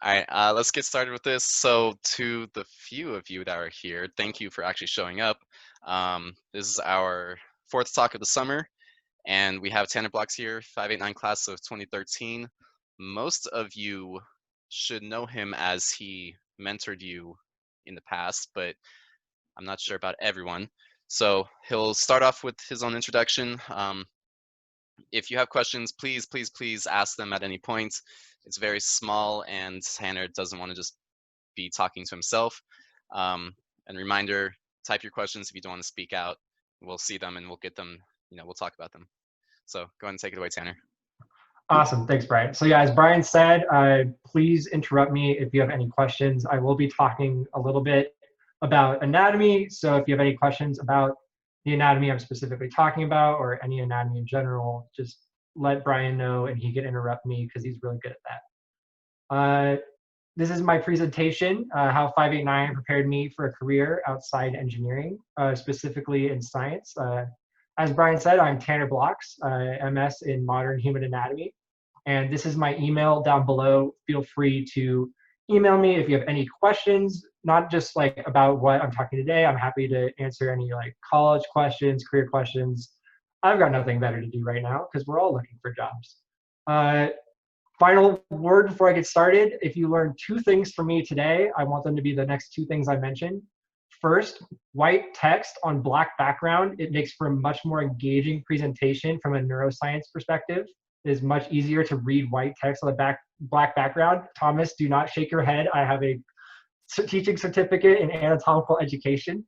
All right, let's get started with this. So, to the few of you that are here, thank you for actually showing up. This is our fourth talk of the summer, and we have Tanner Bloks here, 589 class of 2013. Most of you should know him as he mentored you in the past, but I'm not sure about everyone. So, he'll start off with his own introduction. If you have questions, please ask them at any point. It's very small, and Tanner doesn't want to just be talking to himself. And reminder, type your questions if you don't want to speak out. We'll see them and we'll get them, we'll talk about them. So go ahead and take it away, Tanner. Awesome. Thanks, Brian. So yeah, as Brian said, please interrupt me if you have any questions. I will be talking a little bit about anatomy. So if you have any questions about the anatomy I'm specifically talking about or any anatomy in general, just let Brian know and he can interrupt me because he's really good at that. This is my presentation, how 589 prepared me for a career outside engineering, specifically in science. As Brian said, I'm Tanner Bloks, MS in Modern Human Anatomy. And this is my email down below. Feel free to email me if you have any questions, not just like about what I'm talking today. I'm happy to answer any like college questions, career questions. I've got nothing better to do right now because we're all looking for jobs. Final word before I get started. If you learn two things from me today, I want them to be the next two things I mentioned. First, white text on black background. It makes for a much more engaging presentation from a neuroscience perspective. It is much easier to read white text on the black background. Thomas, do not shake your head. I have a teaching certificate in anatomical education.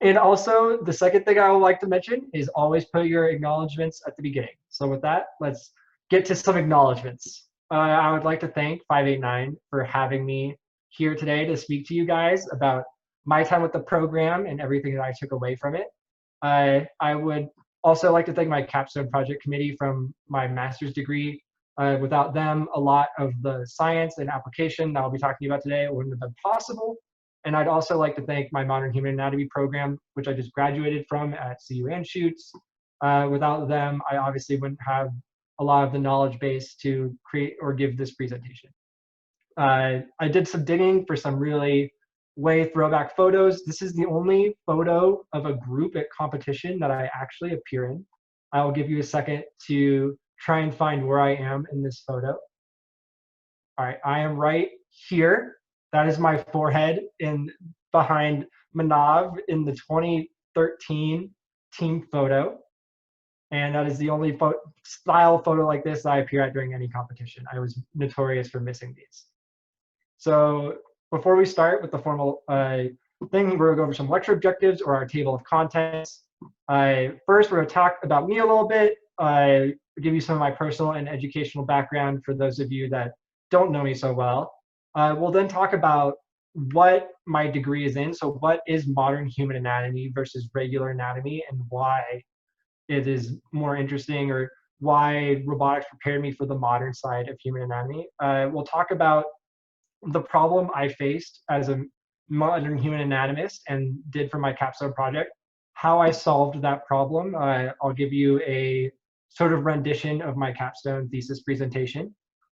And also, the second thing I would like to mention is always put your acknowledgements at the beginning. So with that, let's get to some acknowledgements. I would like to thank 589 for having me here today to speak to you guys about my time with the program and everything that I took away from it. I would also like to thank my capstone project committee from my master's degree. Without them, a lot of the science and application that I'll be talking about today wouldn't have been possible. And I'd also like to thank my Modern Human Anatomy program, which I just graduated from at CU Anschutz. Without them, I obviously wouldn't have a lot of the knowledge base to create or give this presentation. I did some digging for some really way throwback photos. This is the only photo of a group at competition that I actually appear in. I will give you a second to try and find where I am in this photo. All right, I am right here. That is my forehead behind Manav in the 2013 team photo. And that is the only style photo like this that I appear at during any competition. I was notorious for missing these. So before we start with the formal thing, we're gonna go over some lecture objectives or our table of contents. First, we're gonna talk about me a little bit, give you some of my personal and educational background for those of you that don't know me so well. We'll then talk about what my degree is in. So what is modern human anatomy versus regular anatomy and why it is more interesting or why robotics prepared me for the modern side of human anatomy. We'll talk about the problem I faced as a modern human anatomist and did for my capstone project, how I solved that problem. I'll give you a sort of rendition of my capstone thesis presentation.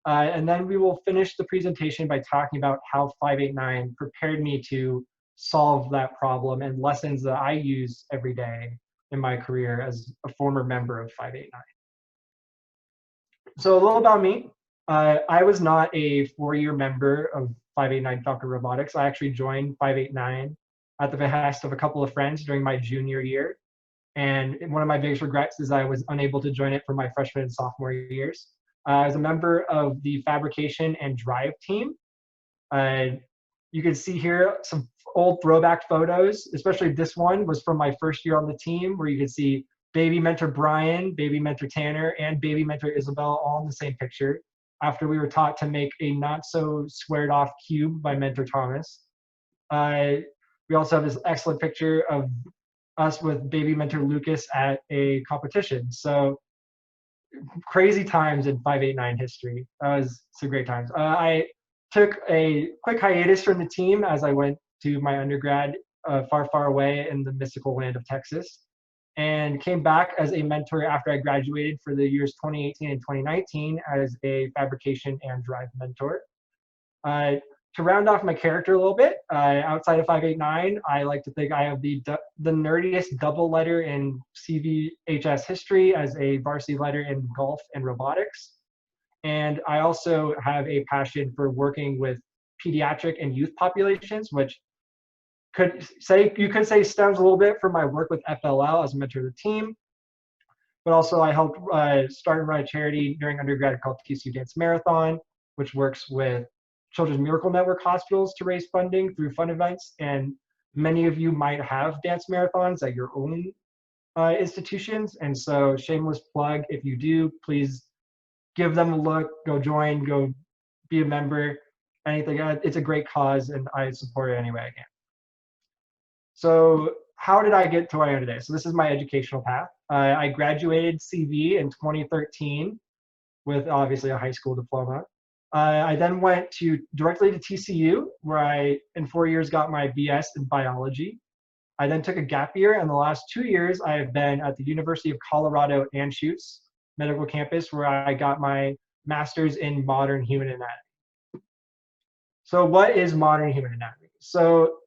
And then we will finish the presentation by talking about how 589 prepared me to solve that problem and lessons that I use every day in my career as a former member of 589. So a little about me. I was not a four-year member of 589 Falcon Robotics. I actually joined 589 at the behest of a couple of friends during my junior year. And one of my biggest regrets is I was unable to join it for my freshman and sophomore years. I was a member of the fabrication and drive team. You can see here some old throwback photos, especially this one was from my first year on the team, where you can see baby mentor Brian, baby mentor Tanner, and baby mentor Isabel all in the same picture after we were taught to make a not so squared off cube by mentor Thomas. We also have this excellent picture of us with baby mentor Lucas at a competition. So crazy times in 589 history. That was some great times. I took a quick hiatus from the team as I went to my undergrad far, far away in the mystical land of Texas. and came back as a mentor after I graduated for the years 2018 and 2019 as a fabrication and drive mentor. Uh, to round off my character a little bit, outside of 589, I like to think I have the nerdiest double letter in CVHS history as a varsity letter in golf and robotics. And I also have a passion for working with pediatric and youth populations, which you could say stems a little bit from my work with FLL as a mentor of the team, but also I helped start and run a charity during undergrad called TCU Dance Marathon, which works with Children's Miracle Network hospitals to raise funding through fun events. And many of you might have dance marathons at your own institutions. And so shameless plug, if you do, please give them a look, go join, go be a member, anything. It's a great cause and I support it any way I can. So how did I get to where I am today? So this is my educational path. I graduated CV in 2013 with obviously a high school diploma. I then went directly to TCU, where I, in 4 years, got my BS in biology. I then took a gap year, and the last 2 years, I have been at the University of Colorado Anschutz Medical Campus, where I got my master's in modern human anatomy. So what is modern human anatomy? So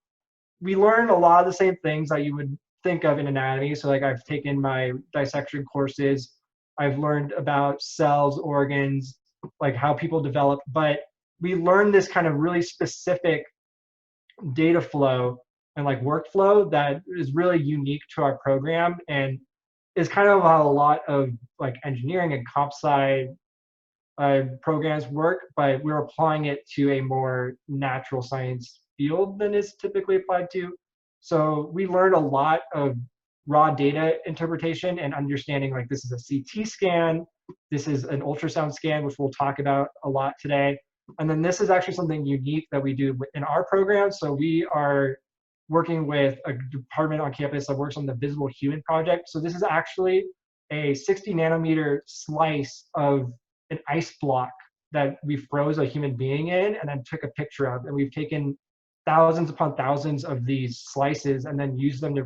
we learn a lot of the same things that you would think of in anatomy. So like I've taken my dissection courses, I've learned about cells, organs, like how people develop, but we learn this kind of really specific data flow and like workflow that is really unique to our program and is kind of how a lot of like engineering and comp sci programs work, but we're applying it to a more natural science field than is typically applied to. So we learned a lot of raw data interpretation and understanding like this is a CT scan, this is an ultrasound scan, which we'll talk about a lot today. And then this is actually something unique that we do in our program. So we are working with a department on campus that works on the Visible Human project. So this is actually a 60 nanometer slice of an ice block that we froze a human being in and then took a picture of. And we've taken thousands upon thousands of these slices and then used them to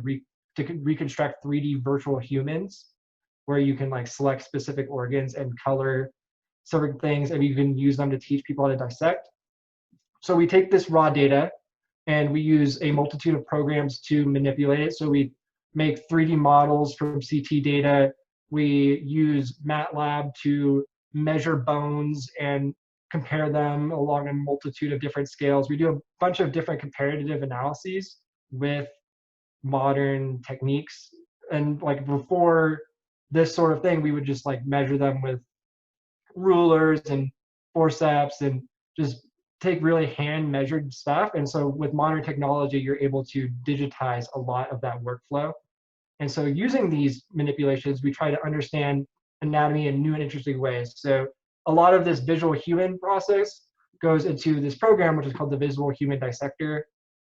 reconstruct 3D virtual humans, where you can like select specific organs and color certain things, and you can use them to teach people how to dissect. So we take this raw data and we use a multitude of programs to manipulate it. So we make 3D models from CT data. We use MATLAB to measure bones and compare them along a multitude of different scales. We do a bunch of different comparative analyses with modern techniques. And like before this sort of thing, we would just like measure them with rulers and forceps and just take really hand measured stuff. And so with modern technology, you're able to digitize a lot of that workflow. And so using these manipulations, we try to understand anatomy in new and interesting ways. So a lot of this visual human process goes into this program, which is called the Visible Human Dissector,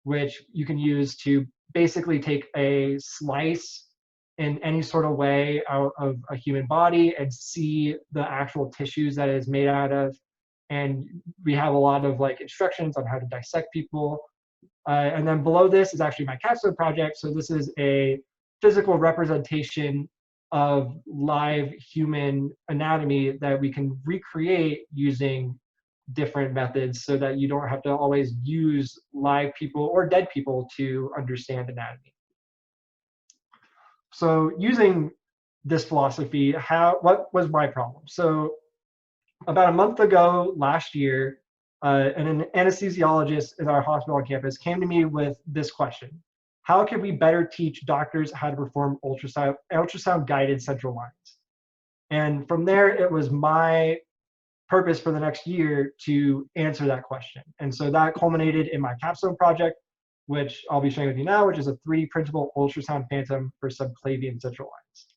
which you can use to basically take a slice in any sort of way out of a human body and see the actual tissues that it is made out of. And we have a lot of like instructions on how to dissect people. And then below this is actually my capstone project. So this is a physical representation of live human anatomy that we can recreate using different methods so that you don't have to always use live people or dead people to understand anatomy. So using this philosophy, what was my problem? So about a month ago last year, an anesthesiologist at our hospital on campus came to me with this question: how can we better teach doctors how to perform ultrasound guided central lines? And from there, it was my purpose for the next year to answer that question. And so that culminated in my capstone project, which I'll be showing with you now, which is a 3D printable ultrasound phantom for subclavian central lines.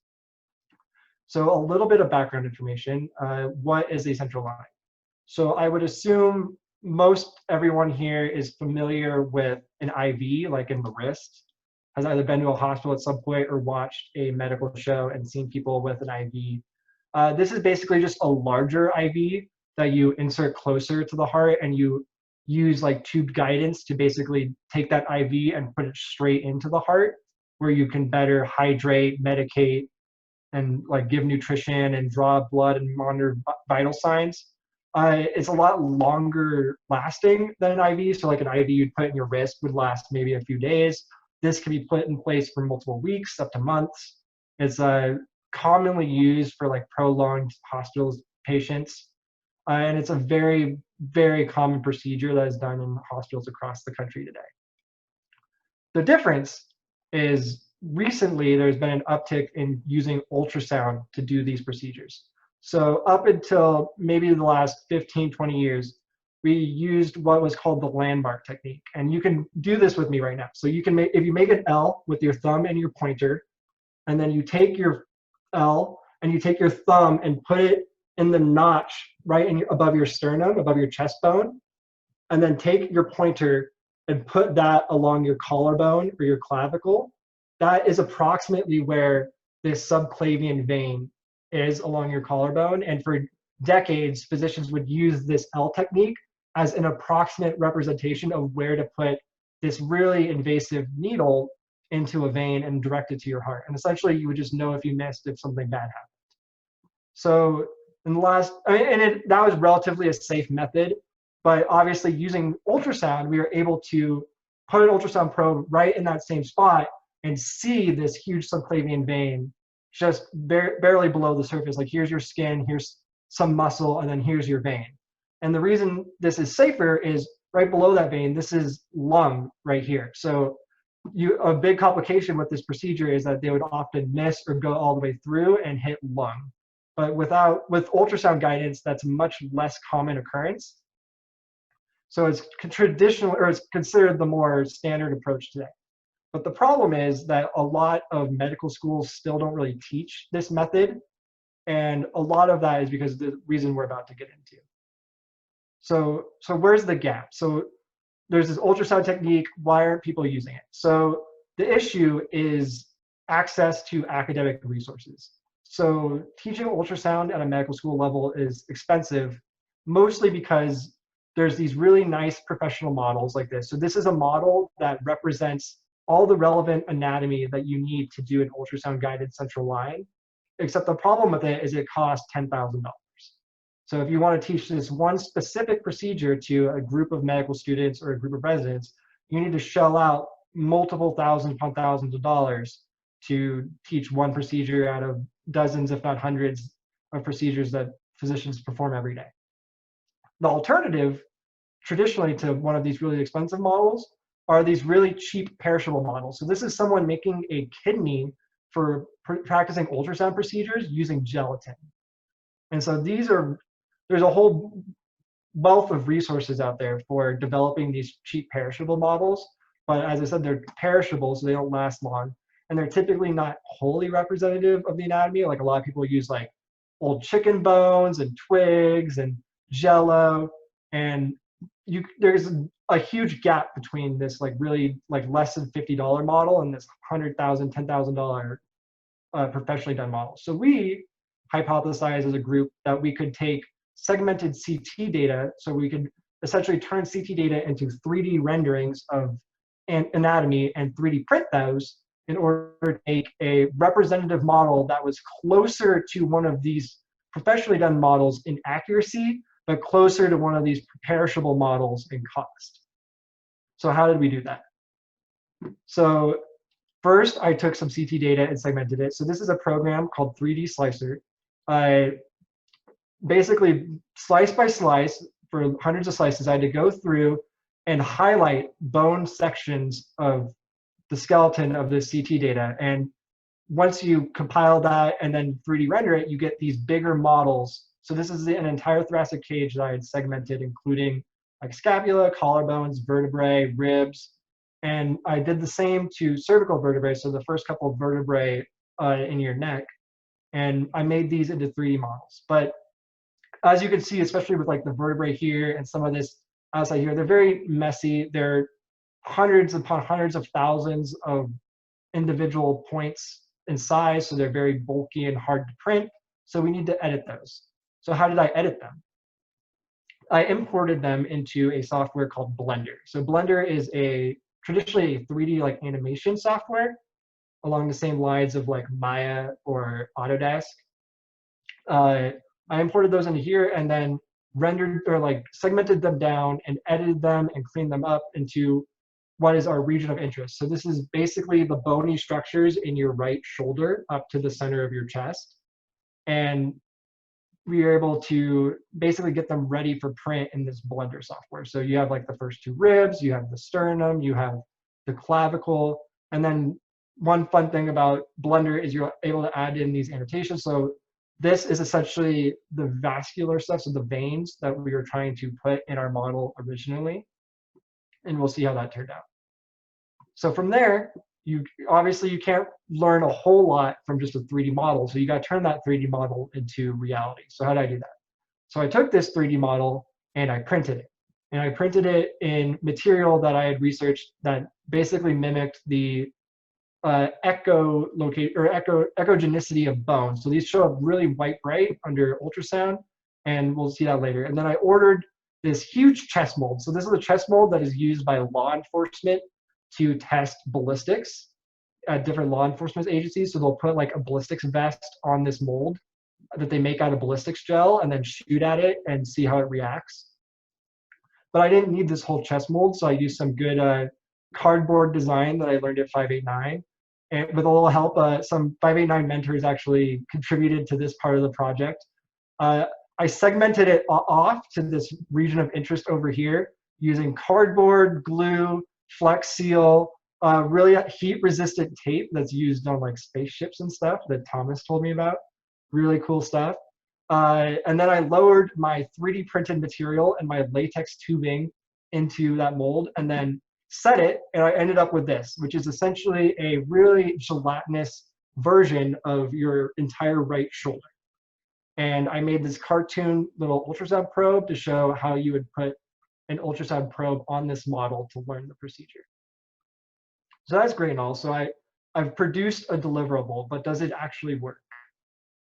So a little bit of background information. What is a central line? So I would assume most everyone here is familiar with an IV, like in the wrist, has either been to a hospital at some point or watched a medical show and seen people with an IV. This is basically just a larger IV that you insert closer to the heart, and you use like tube guidance to basically take that IV and put it straight into the heart, where you can better hydrate, medicate, and like give nutrition and draw blood and monitor vital signs. It's a lot longer lasting than an IV. So like an IV you'd put in your wrist would last maybe a few days. This can be put in place for multiple weeks, up to months. It's commonly used for like prolonged hospital patients. And it's a very, very common procedure that is done in hospitals across the country today. The difference is recently there's been an uptick in using ultrasound to do these procedures. So up until maybe the last 15, 20 years, we used what was called the landmark technique. And you can do this with me right now. So you can make, if you make an L with your thumb and your pointer, and then you take your L and you take your thumb and put it in the notch right in above your sternum, above your chest bone, and then take your pointer and put that along your collarbone or your clavicle. That is approximately where this subclavian vein is along your collarbone. And for decades, physicians would use this L technique as an approximate representation of where to put this really invasive needle into a vein and direct it to your heart. And essentially, you would just know if you missed if something bad happened. So in the last, that was relatively a safe method, but obviously using ultrasound, we were able to put an ultrasound probe right in that same spot and see this huge subclavian vein just barely below the surface. Like here's your skin, here's some muscle, and then here's your vein. And the reason this is safer is right below that vein, this is lung right here. So a big complication with this procedure is that they would often miss or go all the way through and hit lung. But with ultrasound guidance, that's a much less common occurrence. So it's traditional, or it's considered the more standard approach today. But the problem is that a lot of medical schools still don't really teach this method. And a lot of that is because of the reason we're about to get into. So where's the gap? So there's this ultrasound technique. Why aren't people using it? So the issue is access to academic resources. So teaching ultrasound at a medical school level is expensive, mostly because there's these really nice professional models like this. So this is a model that represents all the relevant anatomy that you need to do an ultrasound guided central line, except the problem with it is it costs $10,000. So if you want to teach this one specific procedure to a group of medical students or a group of residents, you need to shell out multiple thousands upon thousands of dollars to teach one procedure out of dozens, if not hundreds, of procedures that physicians perform every day. The alternative, traditionally, to one of these really expensive models are these really cheap perishable models. So this is someone making a kidney for practicing ultrasound procedures using gelatin. And so there's a whole wealth of resources out there for developing these cheap perishable models. But as I said, they're perishable, so they don't last long. And they're typically not wholly representative of the anatomy. Like a lot of people use like old chicken bones and twigs and jello. And there's a huge gap between this like really like less than $50 model and this $100,000, $10,000 professionally done model. So we hypothesized as a group that we could take segmented CT data, so we could essentially turn CT data into 3D renderings of anatomy and 3D print those in order to make a representative model that was closer to one of these professionally done models in accuracy, but closer to one of these perishable models in cost. So how did we do that? So first, I took some CT data and segmented it. So this is a program called 3D Slicer. I basically, slice by slice, for hundreds of slices, I had to go through and highlight bone sections of the skeleton of the CT data. And once you compile that and then 3D render it, you get these bigger models. So this is an entire thoracic cage that I had segmented, including like scapula, collarbones, vertebrae, ribs. And I did the same to cervical vertebrae, so the first couple of vertebrae in your neck. And I made these into 3D models. But as you can see, especially with like the vertebrae here and some of this outside here, they're very messy. They're hundreds upon hundreds of thousands of individual points in size, so they're very bulky and hard to print. So we need to edit those. So how did I edit them? I imported them into a software called Blender. So Blender is traditionally a 3D like animation software. along the same lines of like Maya or Autodesk. Uh, I imported those into here and then rendered or like segmented them down and edited them and cleaned them up into what is our region of interest. So this is basically the bony structures in your right shoulder up to the center of your chest. And we are able to basically get them ready for print in this Blender software. So you have like the first two ribs, you have the sternum, you have the clavicle, and then one fun thing about Blender is you're able to add in these annotations. So this is essentially the vascular stuff, so the veins that we were trying to put in our model originally, and we'll see how that turned out. So from there, you obviously you can't learn a whole lot from just a 3D model. So you got to turn that 3D model into reality. So how did I do that? So I took this 3D model and I printed it. And I printed it in material that I had researched that basically mimicked the echogenicity of bone. So these show up really white bright under ultrasound, and we'll see that later. And then I ordered this huge chest mold. So this is a chest mold that is used by law enforcement to test ballistics at different law enforcement agencies. So they'll put like a ballistics vest on this mold that they make out of ballistics gel and then shoot at it and see how it reacts. But I didn't need this whole chest mold, so I used some good cardboard design that I learned at 589. And with a little help, some 589 mentors actually contributed to this part of the project. I segmented it off to this region of interest over here using cardboard, glue, Flex Seal, really heat-resistant tape that's used on like spaceships and stuff that Thomas told me about. Really cool stuff. And then I lowered my 3D printed material and my latex tubing into that mold and then set it, and I ended up with this, which is essentially a really gelatinous version of your entire right shoulder. And I made this cartoon little ultrasound probe to show how you would put an ultrasound probe on this model to learn the procedure. So that's great and all. So I've produced a deliverable, but does it actually work?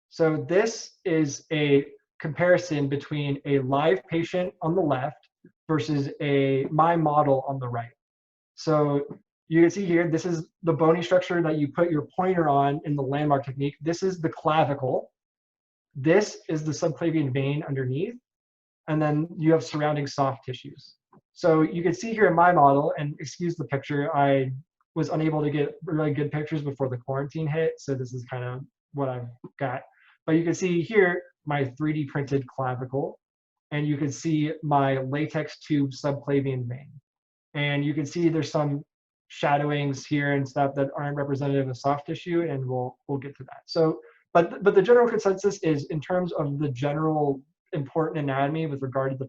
So this is a comparison between a live patient on the left versus my model on the right. So you can see here, this is the bony structure that you put your pointer on in the landmark technique. This is the clavicle. This is the subclavian vein underneath. And then you have surrounding soft tissues. So you can see here in my model, and excuse the picture, I was unable to get really good pictures before the quarantine hit. So this is kind of what I've got. But you can see here my 3D printed clavicle, and you can see my latex tube subclavian vein. And you can see there's some shadowings here and stuff that aren't representative of soft tissue, and we'll get to that. So, but the general consensus is in terms of the general important anatomy with regard to the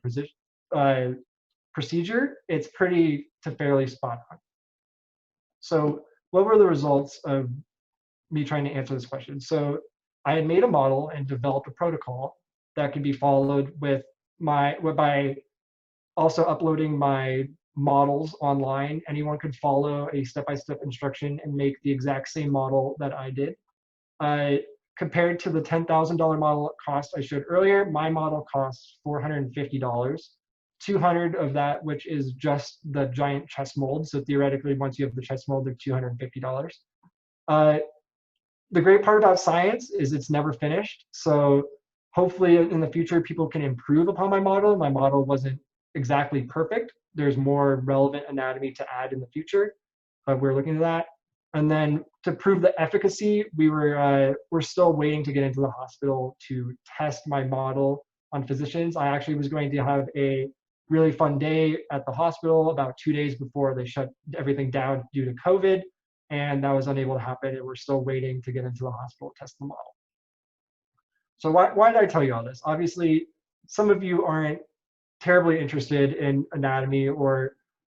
procedure, it's pretty to fairly spot on. So what were the results of me trying to answer this question? So I had made a model and developed a protocol that could be followed with by also uploading my models online. Anyone could follow a step-by-step instruction and make the exact same model that I did. Compared to the $10,000 model cost I showed earlier, my model costs $450. 200 of that, which is just the giant chest mold. So theoretically, once you have the chest mold, they're $250. The great part about science is it's never finished. So hopefully in the future, people can improve upon my model. My model wasn't exactly perfect. There's more relevant anatomy to add in the future, but we're looking at that. And then to prove the efficacy, we're still waiting to get into the hospital to test my model on physicians. I actually was going to have a really fun day at the hospital about 2 days before they shut everything down due to COVID, and that was unable to happen, and we're still waiting to get into the hospital to test the model. So why did I tell you all this? Obviously, some of you aren't terribly interested in anatomy or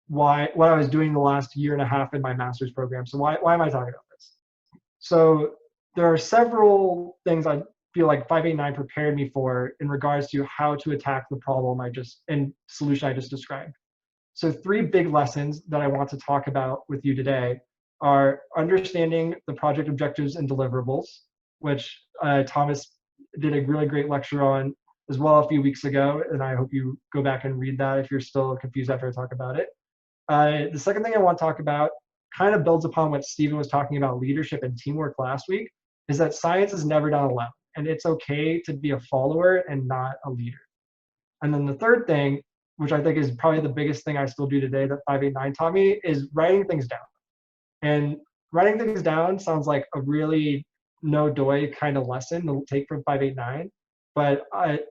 what I was doing the last year and a half in my master's program. So why am I talking about this? So there are several things I feel like 589 prepared me for in regards to how to attack the problem and solution I just described. So 3 big lessons that I want to talk about with you today are understanding the project objectives and deliverables, which Thomas did a really great lecture on as well a few weeks ago, and I hope you go back and read that if you're still confused after I talk about it. The second thing I want to talk about kind of builds upon what Stephen was talking about leadership and teamwork last week, is that science is never done alone. And it's okay to be a follower and not a leader. And then the third thing, which I think is probably the biggest thing I still do today that 589 taught me, is writing things down. And writing things down sounds like a really no doy kind of lesson to take from 589. But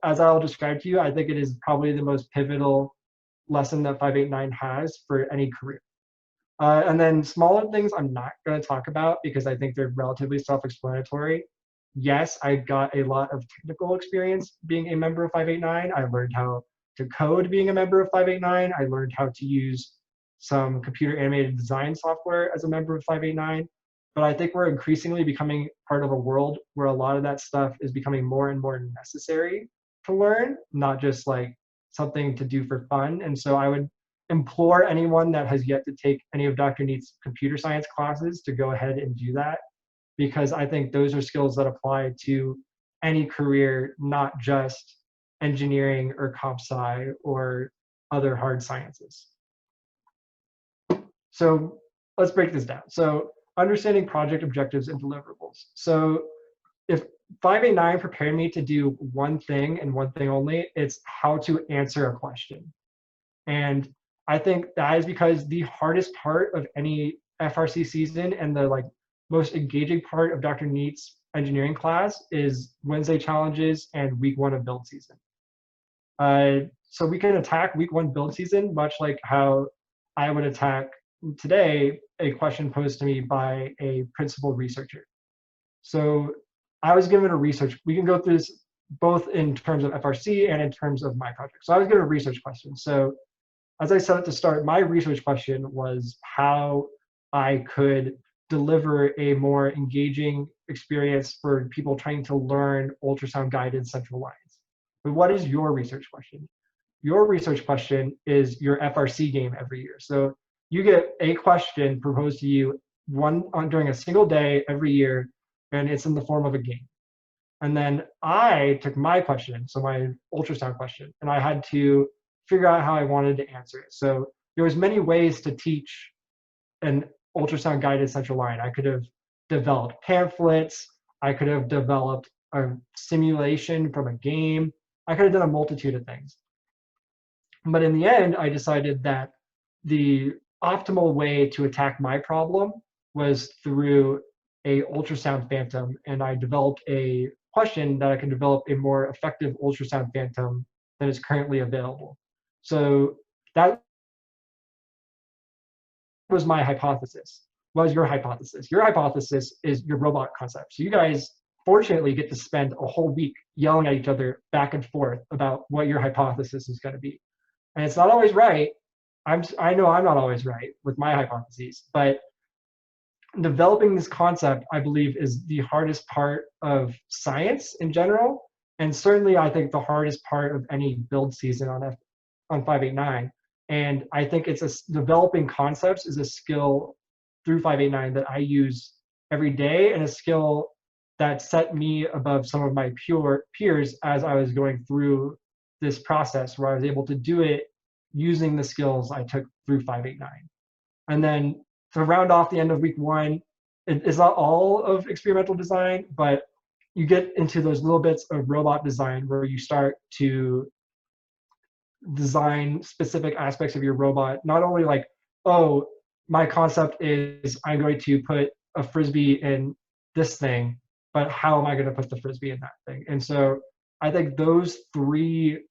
as I'll describe to you, I think it is probably the most pivotal lesson that 589 has for any career. And then smaller things I'm not going to talk about because I think they're relatively self-explanatory. Yes, I got a lot of technical experience being a member of 589. I learned how to code being a member of 589. I learned how to use some computer animated design software as a member of 589. But I think we're increasingly becoming part of a world where a lot of that stuff is becoming more and more necessary to learn, not just like something to do for fun. And so I would implore anyone that has yet to take any of Dr. Neat's computer science classes to go ahead and do that, because I think those are skills that apply to any career, not just engineering or comp sci or other hard sciences. So let's break this down. So understanding project objectives and deliverables. So if 589 prepared me to do one thing and one thing only, it's how to answer a question. And I think that is because the hardest part of any FRC season and the like most engaging part of Dr. Neat's engineering class is Wednesday challenges and week 1 of build season. So we can attack week 1 build season much like how I would attack today a question posed to me by a principal researcher. So I was given a research, we can go through this both in terms of FRC and in terms of my project. So I was given a research question. So as I said at the start, my research question was how I could deliver a more engaging experience for people trying to learn ultrasound guided central lines. But what is your research question? Your research question is your FRC game every year. So you get a question proposed to you during a single day every year, and it's in the form of a game. And then I took my question, so my ultrasound question, and I had to figure out how I wanted to answer it. So there was many ways to teach an ultrasound guided central line. I could have developed pamphlets. I could have developed a simulation from a game. I could have done a multitude of things. But in the end, I decided that the optimal way to attack my problem was through a ultrasound phantom, and I developed a question that I can develop a more effective ultrasound phantom that is currently available. So that was my hypothesis. What was your hypothesis? Your hypothesis is your robot concept. So you guys fortunately get to spend a whole week yelling at each other back and forth about what your hypothesis is going to be. And it's not always right. I know I'm not always right with my hypotheses, but developing this concept, I believe, is the hardest part of science in general. And certainly I think the hardest part of any build season on 589. And I think developing concepts is a skill through 589 that I use every day, and a skill that set me above some of my peers as I was going through this process, where I was able to do it using the skills I took through 589. And then to round off the end of week 1, it's not all of experimental design, but you get into those little bits of robot design where you start to design specific aspects of your robot. Not only like, oh, my concept is I'm going to put a frisbee in this thing, but how am I going to put the frisbee in that thing? And so I think those 3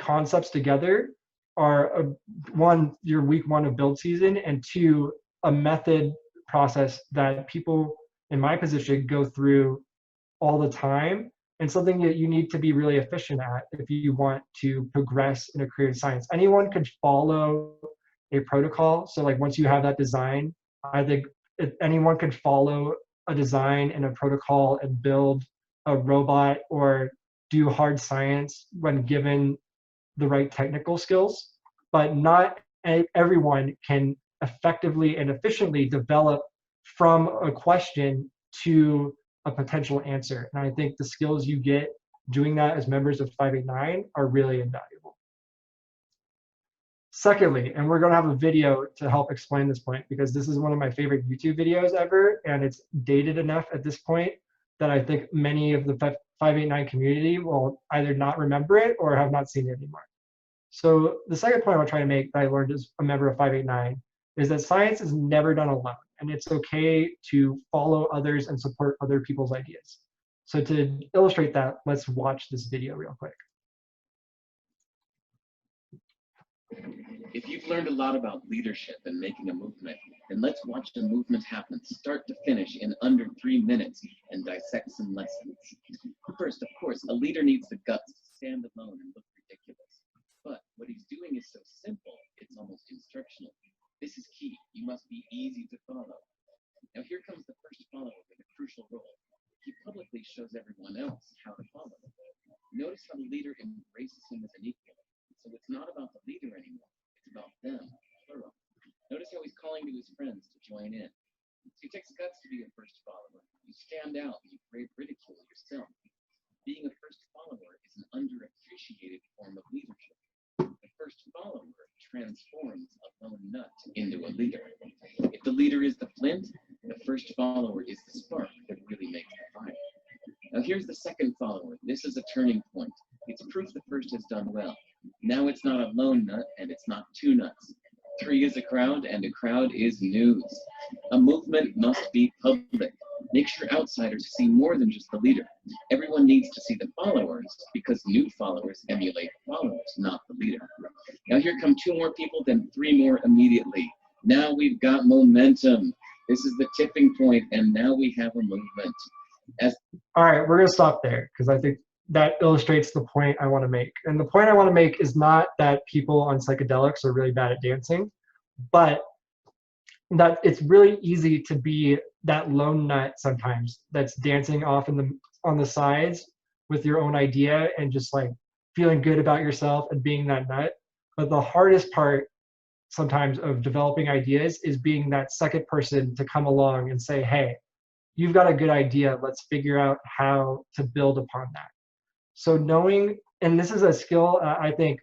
concepts together are one, your week 1 of build season, and 2, a method process that people in my position go through all the time, and something that you need to be really efficient at if you want to progress in a career in science. Anyone could follow a protocol. So like once you have that design, I think anyone could follow a design and a protocol and build a robot or do hard science when given the right technical skills, but not everyone can effectively and efficiently develop from a question to a potential answer. And I think the skills you get doing that as members of 589 are really invaluable. Secondly, and we're going to have a video to help explain this point because this is one of my favorite YouTube videos ever, and it's dated enough at this point that I think many of the 589 community will either not remember it or have not seen it anymore. So the second point I want to try to make that I learned as a member of 589 is that science is never done alone, and it's okay to follow others and support other people's ideas. So to illustrate that, let's watch this video real quick. If you've learned a lot about leadership and making a movement, then let's watch the movement happen start to finish in under 3 minutes and dissect some lessons. First, of course, a leader needs the guts to stand alone and look ridiculous. But what he's doing is so simple, it's almost instructional. This is key. You must be easy to follow. Now here comes the first follower with a crucial role. He publicly shows everyone else how to follow. Notice how the leader embraces him as an equal. So it's not about the leader anymore. It's about them, plural. Notice how he's calling to his friends to join in. So it takes guts to be a first follower. You stand out, you brave ridicule yourself. Being a first follower is an underappreciated form of leadership. The first follower transforms a lone nut into a leader. If the leader is the flint, the first follower is the spark that really makes the fire. Now here's the second follower. This is a turning point. It's proof the first has done well. Now it's not a lone nut and it's not two nuts. 3 is a crowd and a crowd is news. A movement must be public. Make sure outsiders see more than just the leader. Everyone needs to see the followers because new followers emulate followers, not the leader. Now here come 2 more people, then 3 more immediately. Now we've got momentum. This is the tipping point, and now we have a movement. All right, we're going to stop there because I think that illustrates the point I want to make. And the point I want to make is not that people on psychedelics are really bad at dancing, but that it's really easy to be that lone nut sometimes that's dancing off on the sides with your own idea and just like feeling good about yourself and being that nut. But the hardest part sometimes of developing ideas is being that second person to come along and say, hey, you've got a good idea. Let's figure out how to build upon that. So knowing, and this is a skill I think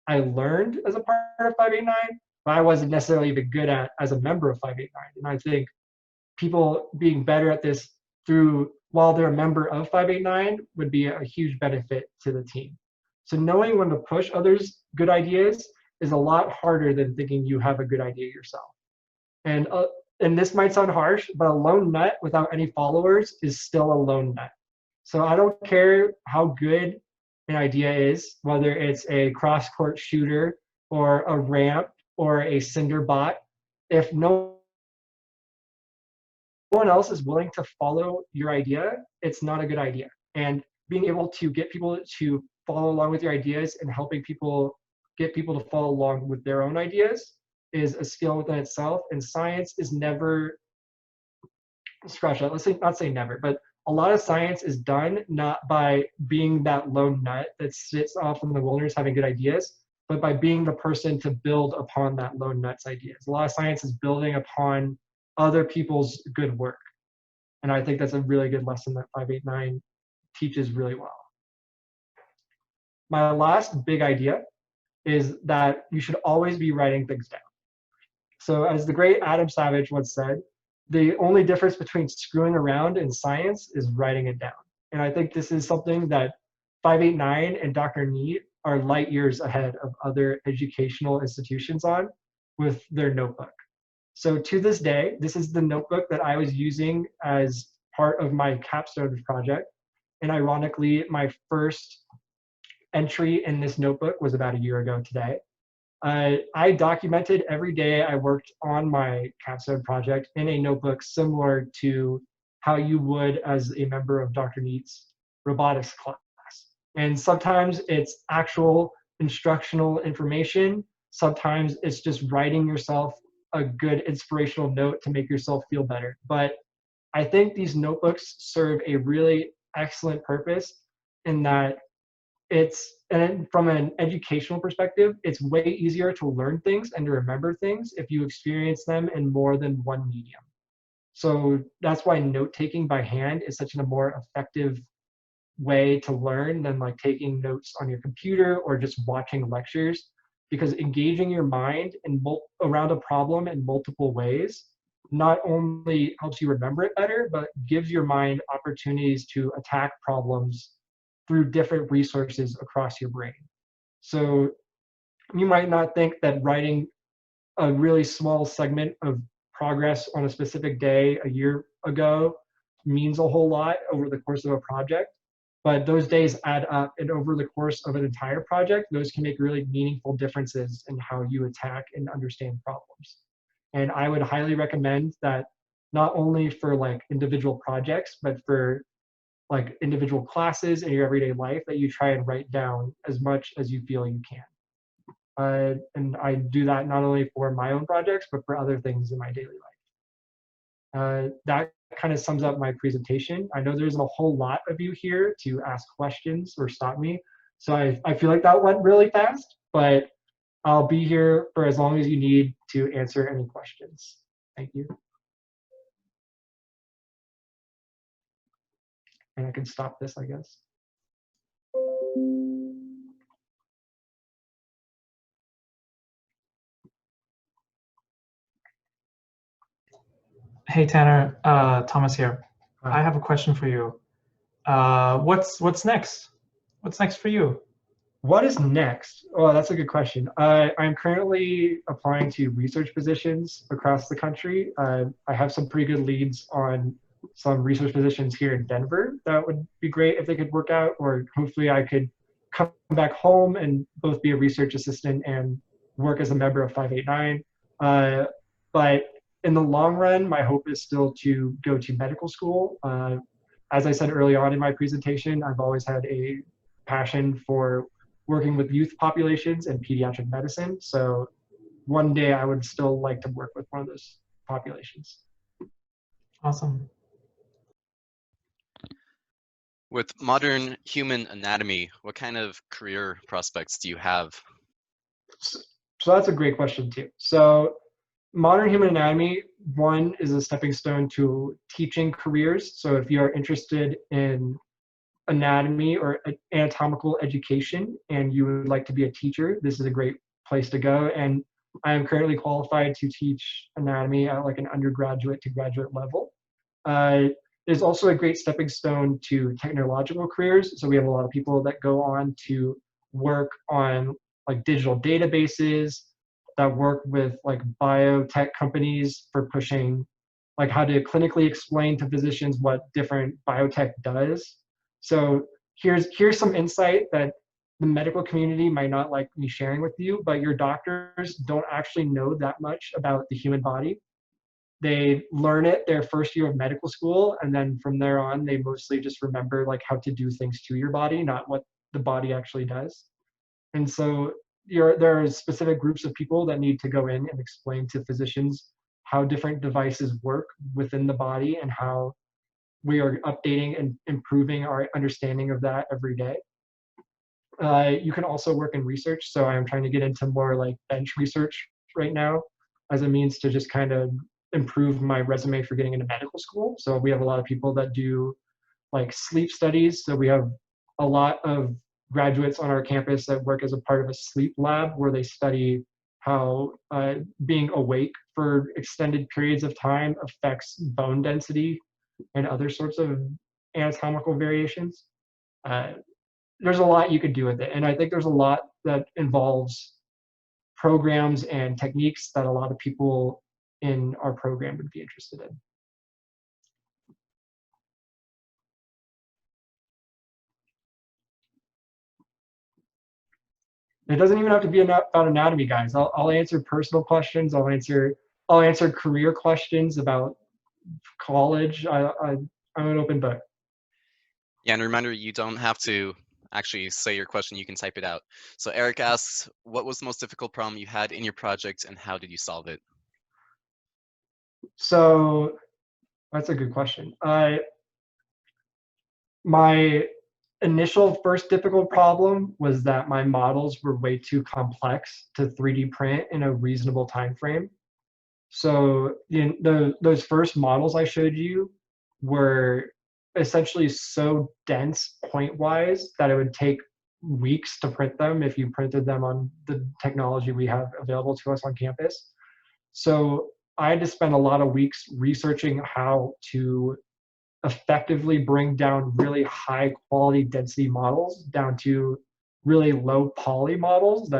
I learned as a part of 589, but I wasn't necessarily even good at as a member of 589. And I think people being better at this while they're a member of 589 would be a huge benefit to the team. So knowing when to push others' good ideas is a lot harder than thinking you have a good idea yourself. And this might sound harsh, but a lone nut without any followers is still a lone nut. So I don't care how good an idea is, whether it's a cross-court shooter or a ramp or a cinder bot, if no one else is willing to follow your idea, it's not a good idea. And being able to get people to follow along with your ideas and helping get people to follow along with their own ideas is a skill within itself. And science is never, scratch that, not say never, but a lot of science is done not by being that lone nut that sits off in the wilderness having good ideas, but by being the person to build upon that lone nut's ideas. A lot of science is building upon other people's good work. And I think that's a really good lesson that 589 teaches really well. My last big idea is that you should always be writing things down. So as the great Adam Savage once said, the only difference between screwing around and science is writing it down. And I think this is something that 589 and Dr. Neat are light years ahead of other educational institutions on with their notebook. So to this day, this is the notebook that I was using as part of my capstone project. And ironically, my first entry in this notebook was about a year ago today. I documented every day I worked on my capstone project in a notebook similar to how you would as a member of Dr. Neat's robotics class. And sometimes it's actual instructional information. Sometimes it's just writing yourself a good inspirational note to make yourself feel better. But I think these notebooks serve a really excellent purpose in that and from an educational perspective, it's way easier to learn things and to remember things if you experience them in more than one medium. So that's why note taking by hand is such a more effective way to learn than like taking notes on your computer or just watching lectures, because engaging your mind around a problem in multiple ways not only helps you remember it better, but gives your mind opportunities to attack problems through different resources across your brain. So you might not think that writing a really small segment of progress on a specific day a year ago means a whole lot over the course of a project, but those days add up, and over the course of an entire project, those can make really meaningful differences in how you attack and understand problems. And I would highly recommend that, not only for like individual projects, but for like individual classes in your everyday life, that you try and write down as much as you feel you can. And I do that not only for my own projects, but for other things in my daily life. That kind of sums up my presentation. I know there's a whole lot of you here to ask questions or stop me. So I feel like that went really fast, but I'll be here for as long as you need to answer any questions. Thank you. And I can stop this, I guess. Hey Tanner, Thomas here. I have a question for you. What's next? What's next for you? What is next? Oh, that's a good question. I'm currently applying to research positions across the country. I have some pretty good leads on some research positions here in Denver. That would be great if they could work out, or hopefully I could come back home and both be a research assistant and work as a member of 589. But in the long run, my hope is still to go to medical school. As I said early on in my presentation, I've always had a passion for working with youth populations and pediatric medicine. So one day I would still like to work with one of those populations. Awesome. With modern human anatomy, what kind of career prospects do you have? So that's a great question too. So modern human anatomy, one, is a stepping stone to teaching careers. So if you are interested in anatomy or anatomical education and you would like to be a teacher, this is a great place to go. And I am currently qualified to teach anatomy at like an undergraduate to graduate level. There's also a great stepping stone to technological careers. So we have a lot of people that go on to work on like digital databases, that work with like biotech companies for pushing like how to clinically explain to physicians what different biotech does. So here's some insight that the medical community might not like me sharing with you, but your doctors don't actually know that much about the human body. They learn it their first year of medical school, and then from there on, they mostly just remember like how to do things to your body, not what the body actually does. And so there are specific groups of people that need to go in and explain to physicians how different devices work within the body and how we are updating and improving our understanding of that every day. You can also work in research. So I'm trying to get into more like bench research right now as a means to just kind of improve my resume for getting into medical school. So we have a lot of people that do like sleep studies. So we have a lot of graduates on our campus that work as a part of a sleep lab where they study how being awake for extended periods of time affects bone density and other sorts of anatomical variations. There's a lot you could do with it. And I think there's a lot that involves programs and techniques that a lot of people in our program would be interested in. It doesn't even have to be about anatomy, guys. I'll answer personal questions. I'll answer career questions about college. I'm an open book. Yeah, and reminder, you don't have to actually say your question, you can type it out. So Eric asks, what was the most difficult problem you had in your project and how did you solve it? So that's a good question. My initial first difficult problem was that my models were way too complex to 3D print in a reasonable time frame. So those first models I showed you were essentially so dense point-wise that it would take weeks to print them if you printed them on the technology we have available to us on campus. So I had to spend a lot of weeks researching how to effectively bring down really high quality density models down to really low poly models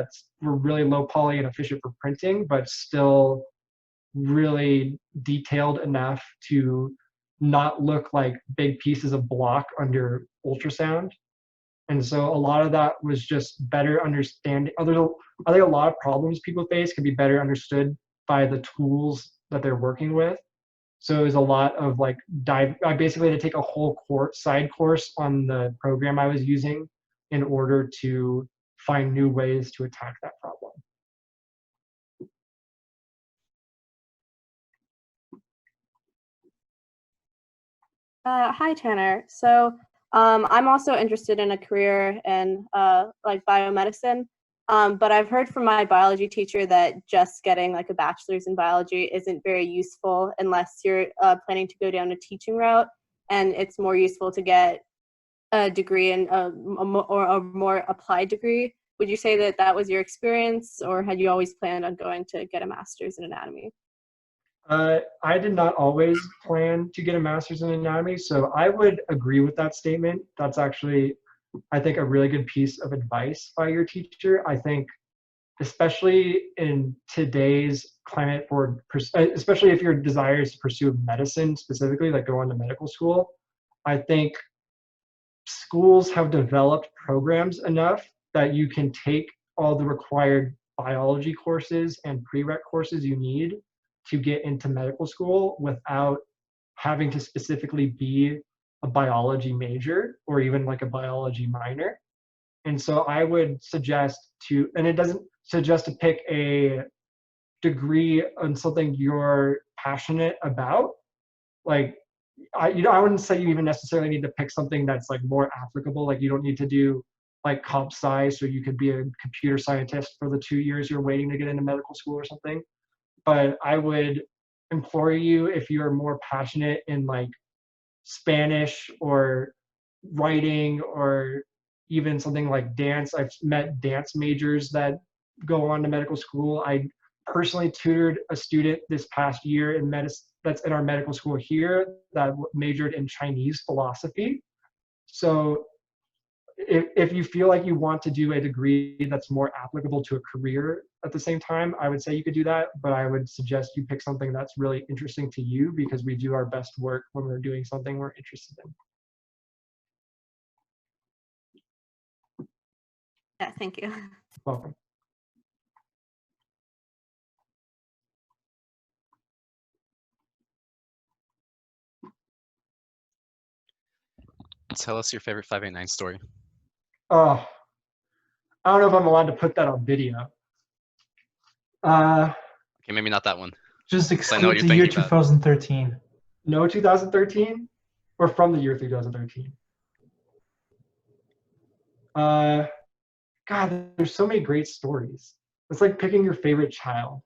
were really low poly and efficient for printing, but still really detailed enough to not look like big pieces of block under ultrasound. And so a lot of that was just better understanding. I think a lot of problems people face can be better understood by the tools that they're working with. So it was a lot of like I basically had to take a whole side course on the program I was using in order to find new ways to attack that problem. Hi, Tanner. So I'm also interested in a career in like biomedicine, but I've heard from my biology teacher that just getting like a bachelor's in biology isn't very useful unless you're planning to go down a teaching route, and it's more useful to get a degree in or a more applied degree. Would you say that that was your experience, or had you always planned on going to get a master's in anatomy? I did not always plan to get a master's in anatomy, so I would agree with that statement. That's actually, I think, a really good piece of advice by your teacher. I think, especially in today's climate for, especially if your desire is to pursue medicine specifically, like go on to medical school, I think schools have developed programs enough that you can take all the required biology courses and prereq courses you need to get into medical school without having to specifically be a biology major or even like a biology minor. And so I would suggest and it doesn't suggest to pick a degree on something you're passionate about. Like, I wouldn't say you even necessarily need to pick something that's like more applicable. Like you don't need to do like comp sci, so you could be a computer scientist for the 2 years you're waiting to get into medical school or something. But I would implore you, if you're more passionate in like Spanish or writing or even something like dance. I've met dance majors that go on to medical school. I personally tutored a student this past year in medicine that's in our medical school here that majored in Chinese philosophy. So if you feel like you want to do a degree that's more applicable to a career at the same time, I would say you could do that, but I would suggest you pick something that's really interesting to you, because we do our best work when we're doing something we're interested in. Yeah, thank you. Welcome. Tell us your favorite 589 story. Oh, I don't know if I'm allowed to put that on video. Okay, maybe not that one. Just I know exclude what you're the year thinking about. 2013. No 2013, or from the year 2013. God, there's so many great stories. It's like picking your favorite child.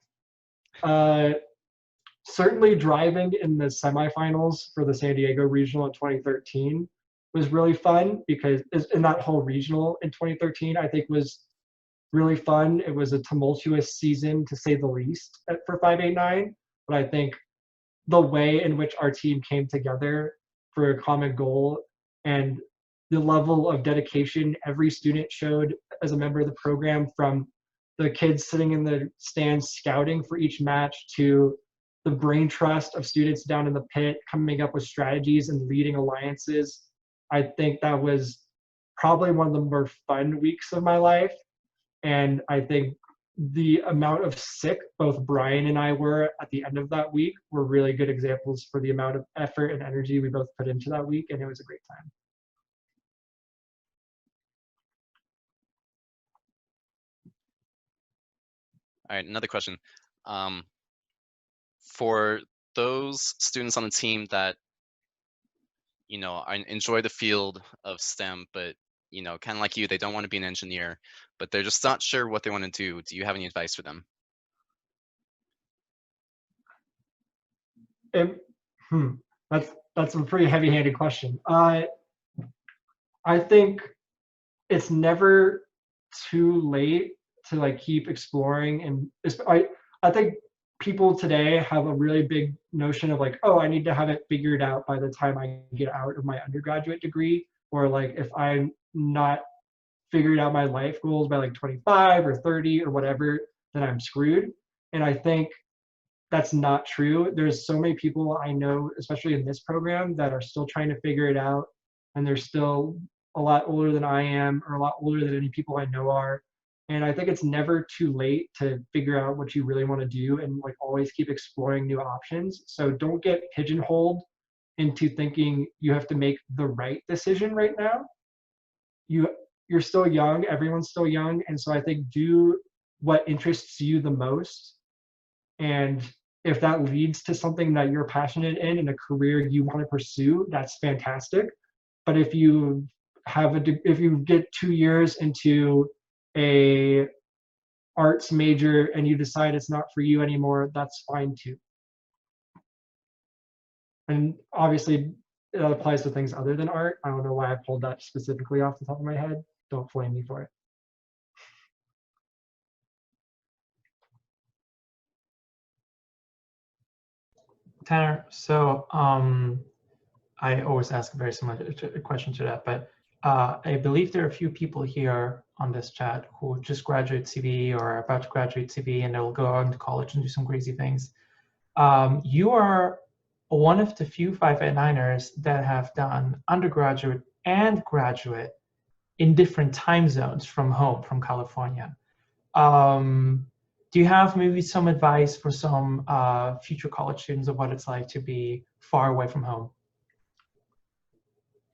Certainly driving in the semifinals for the San Diego Regional in 2013 was really fun, because in that whole regional in 2013, I think was really fun. It was a tumultuous season to say the least for 589, but I think the way in which our team came together for a common goal and the level of dedication every student showed as a member of the program, from the kids sitting in the stands scouting for each match to the brain trust of students down in the pit coming up with strategies and leading alliances. I think that was probably one of the more fun weeks of my life. And I think the amount of sick both Brian and I were at the end of that week were really good examples for the amount of effort and energy we both put into that week, and it was a great time. All right, another question. For those students on the team that, enjoy the field of STEM, but, kind of like you, they don't want to be an engineer, but they're just not sure what they want to do you have any advice for them? That's a pretty heavy-handed question. I think it's never too late to like keep exploring. And I think people today have a really big notion of like, oh, I need to have it figured out by the time I get out of my undergraduate degree, or like if I'm not figured out my life goals by like 25 or 30 or whatever, then I'm screwed. And I think that's not true. There's so many people I know, especially in this program, that are still trying to figure it out, and they're still a lot older than I am, or a lot older than any people I know are. And I think it's never too late to figure out what you really want to do, and like always keep exploring new options. So don't get pigeonholed into thinking you have to make the right decision right now. You you're still young, everyone's still young, and so I think do what interests you the most. And if that leads to something that you're passionate in and a career you want to pursue, that's fantastic. But if you if you get 2 years into a arts major and you decide it's not for you anymore, that's fine too. And obviously it applies to things other than art. I don't know why I pulled that specifically off the top of my head. Don't flame me for it. Tanner, so I always ask a very similar question to that, but I believe there are a few people here on this chat who just graduate CB or are about to graduate CB, and they'll go on to college and do some crazy things. You are one of the few 589ers that have done undergraduate and graduate in different time zones from home, from California. Do you have maybe some advice for some future college students of what it's like to be far away from home?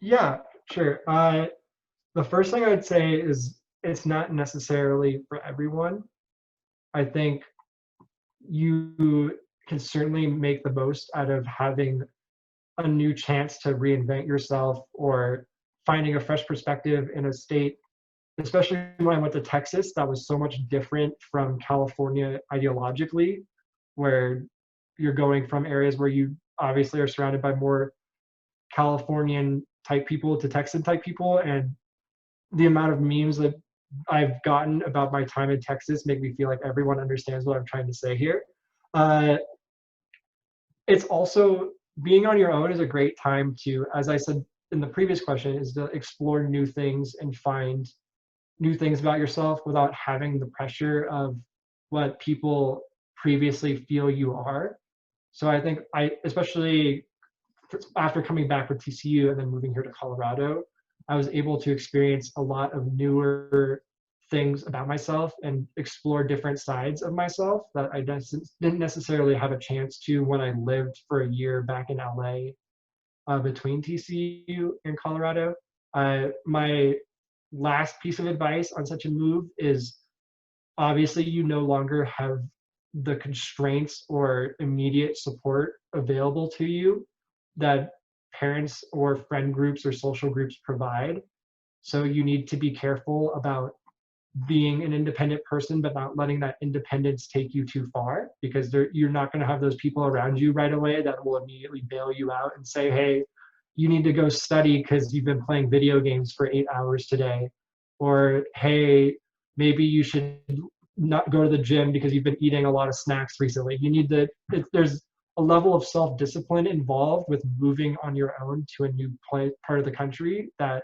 Yeah, sure. The first thing I would say is it's not necessarily for everyone. I think you can certainly make the most out of having a new chance to reinvent yourself, or finding a fresh perspective in a state, especially when I went to Texas, that was so much different from California ideologically, where you're going from areas where you obviously are surrounded by more Californian type people to Texan type people. And the amount of memes that I've gotten about my time in Texas make me feel like everyone understands what I'm trying to say here. It's also, being on your own is a great time to, as I said in the previous question, is to explore new things and find new things about yourself without having the pressure of what people previously feel you are. So I think especially after coming back with TCU and then moving here to Colorado, I was able to experience a lot of newer things about myself and explore different sides of myself that I didn't necessarily have a chance to when I lived for a year back in LA, between TCU and Colorado. My last piece of advice on such a move is, obviously you no longer have the constraints or immediate support available to you that parents or friend groups or social groups provide. So you need to be careful about being an independent person, but not letting that independence take you too far, because you're not going to have those people around you right away that will immediately bail you out and say, hey, you need to go study because you've been playing video games for 8 hours today. Or, hey, maybe you should not go to the gym because you've been eating a lot of snacks recently. You need to, there's a level of self-discipline involved with moving on your own to a new part of the country that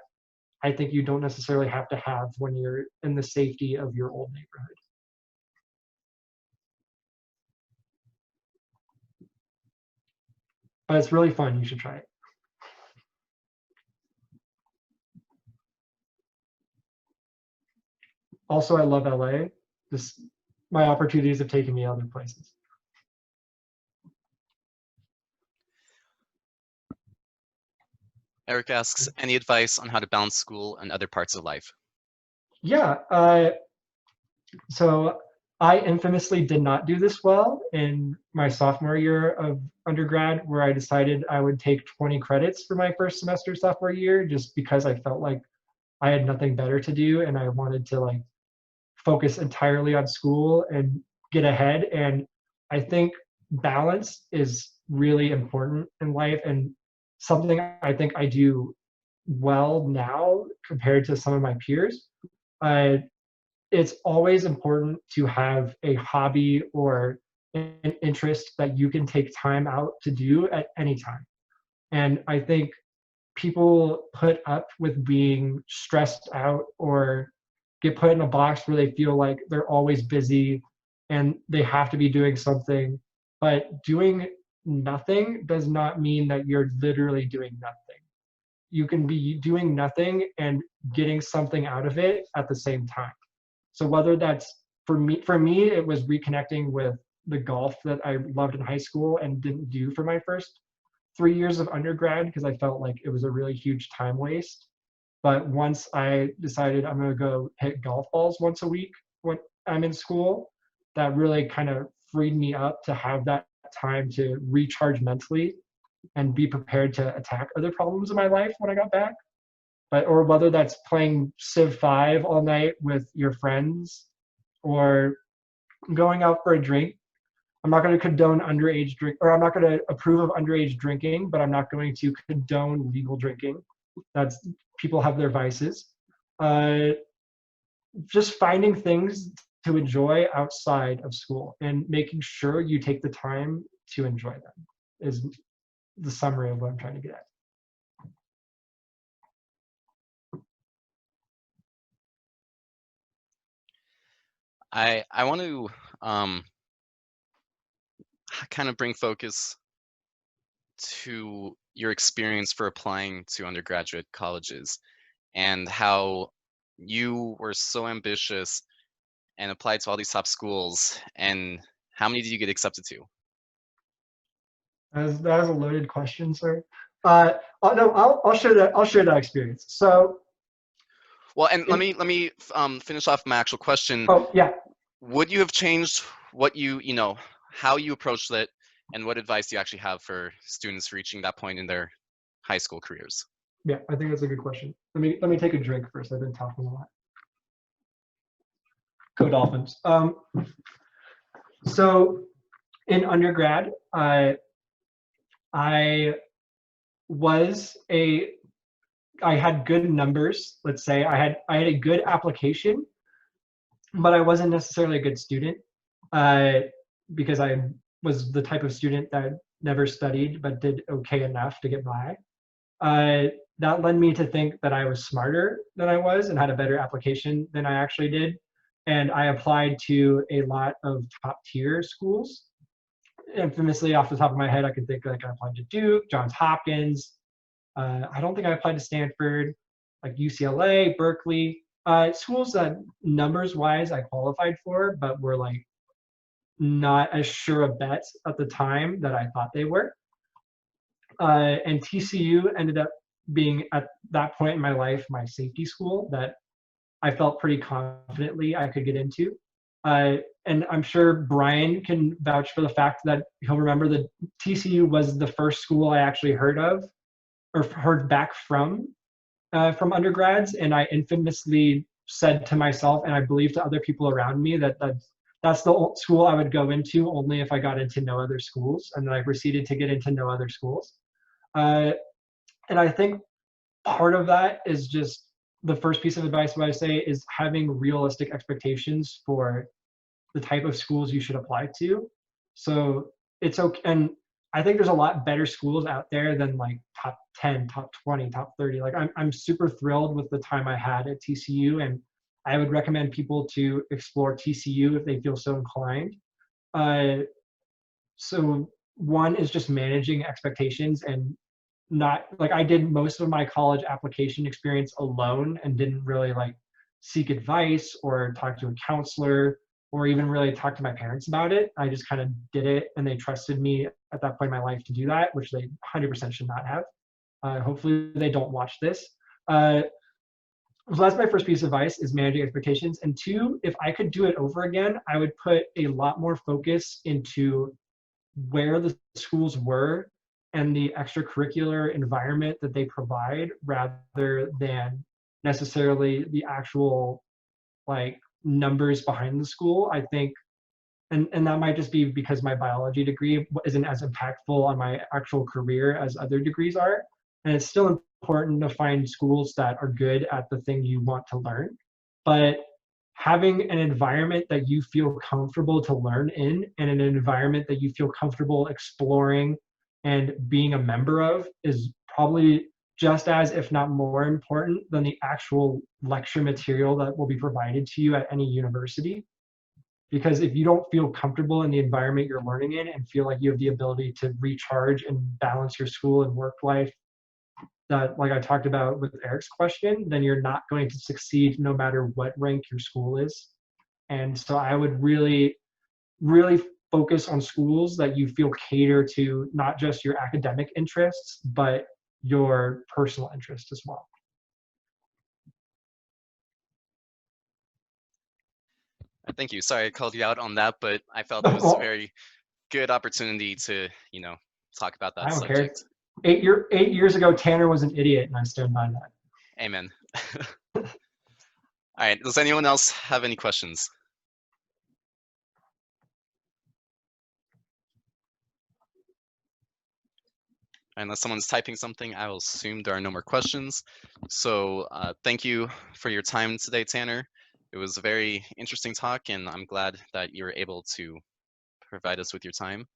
I think you don't necessarily have to have when you're in the safety of your old neighborhood. But it's really fun. You should try it. Also, I love LA. My opportunities have taken me other places. Eric asks, any advice on how to balance school and other parts of life? Yeah. So I infamously did not do this well in my sophomore year of undergrad, where I decided I would take 20 credits for my first semester sophomore year, just because I felt like I had nothing better to do and I wanted to like focus entirely on school and get ahead. And I think balance is really important in life, and something I think I do well now compared to some of my peers. Uh, it's always important to have a hobby or an interest that you can take time out to do at any time. And I think people put up with being stressed out or get put in a box where they feel like they're always busy and they have to be doing something. But doing nothing does not mean that you're literally doing nothing. You can be doing nothing and getting something out of it at the same time. So whether that's for me, it was reconnecting with the golf that I loved in high school and didn't do for my first 3 years of undergrad because I felt like it was a really huge time waste. But once I decided I'm going to go hit golf balls once a week when I'm in school, that really kind of freed me up to have that time to recharge mentally and be prepared to attack other problems in my life when I got back. But or whether that's playing Civ 5 all night with your friends or going out for a drink. I'm not going to condone underage drink, or I'm not going to approve of underage drinking, but I'm not going to condone legal drinking. That's people have their vices. Uh, just finding things to enjoy outside of school and making sure you take the time to enjoy them is the summary of what I'm trying to get at. I want to kind of bring focus to your experience for applying to undergraduate colleges and how you were so ambitious and applied to all these top schools. And how many did you get accepted to? That was a loaded question, sir. No, I'll share that. I'll share that experience. So, Well, and let me finish off my actual question. oh yeah, Would you have changed what you know, how you approached it, and what advice do you actually have for students reaching that point in their high school careers? yeah, I think that's a good question. Let me take a drink first. I've been talking a lot. Go Dolphins. So in undergrad, I was I had good numbers. Let's say I had a good application, but I wasn't necessarily a good student because I was the type of student that never studied but did okay enough to get by. That led me to think that I was smarter than I was and had a better application than I actually did. And I applied to a lot of top tier schools. Infamously, off the top of my head, I could think like I applied to Duke, Johns Hopkins. I don't think I applied to Stanford, like UCLA, Berkeley, schools that numbers wise I qualified for, but were like not as sure a bet at the time that I thought they were. And TCU ended up being at that point in my life my safety school that I felt pretty confidently I could get into. And I'm sure Brian can vouch for the fact that he'll remember that TCU was the first school I actually heard of or heard back from undergrads, and I infamously said to myself, and I believe to other people around me, that that's the school I would go into only if I got into no other schools, and then I proceeded to get into no other schools. And I think part of that is just the first piece of advice what I say is having realistic expectations for the type of schools you should apply to. So it's okay. And I think there's a lot better schools out there than like top 10, top 20, top 30. Like I'm super thrilled with the time I had at TCU, and I would recommend people to explore TCU if they feel so inclined. So one is just managing expectations and not like I did most of my college application experience alone and didn't really like seek advice or talk to a counselor or even really talk to my parents about it. I just kind of did it and they trusted me at that point in my life to do that, which they 100% should not have. Hopefully they don't watch this. So that's my first piece of advice is managing expectations. And two, if I could do it over again, I would put a lot more focus into where the schools were and the extracurricular environment that they provide rather than necessarily the actual like numbers behind the school. I think and that might just be because my biology degree isn't as impactful on my actual career as other degrees are, and it's still important to find schools that are good at the thing you want to learn. But having an environment that you feel comfortable to learn in, and an environment that you feel comfortable exploring and being a member of, is probably just as, if not more important than the actual lecture material that will be provided to you at any university. Because if you don't feel comfortable in the environment you're learning in and feel like you have the ability to recharge and balance your school and work life, that, like I talked about with Eric's question, then you're not going to succeed no matter what rank your school is. And so I would really, really focus on schools that you feel cater to not just your academic interests, but your personal interests as well. Thank you. Sorry I called you out on that, but I felt it was a very good opportunity to, talk about that I don't subject. care. 8 years ago, Tanner was an idiot, and I stand by that. Amen. All right. Does anyone else have any questions? Unless someone's typing something, I will assume there are no more questions. So thank you for your time today, Tanner. It was a very interesting talk, and I'm glad that you were able to provide us with your time.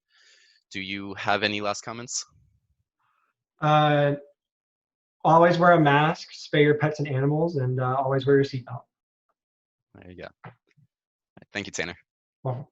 Do you have any last comments? Always wear a mask, spay your pets and animals, and always wear your seatbelt. There you go. Thank you, Tanner. Well.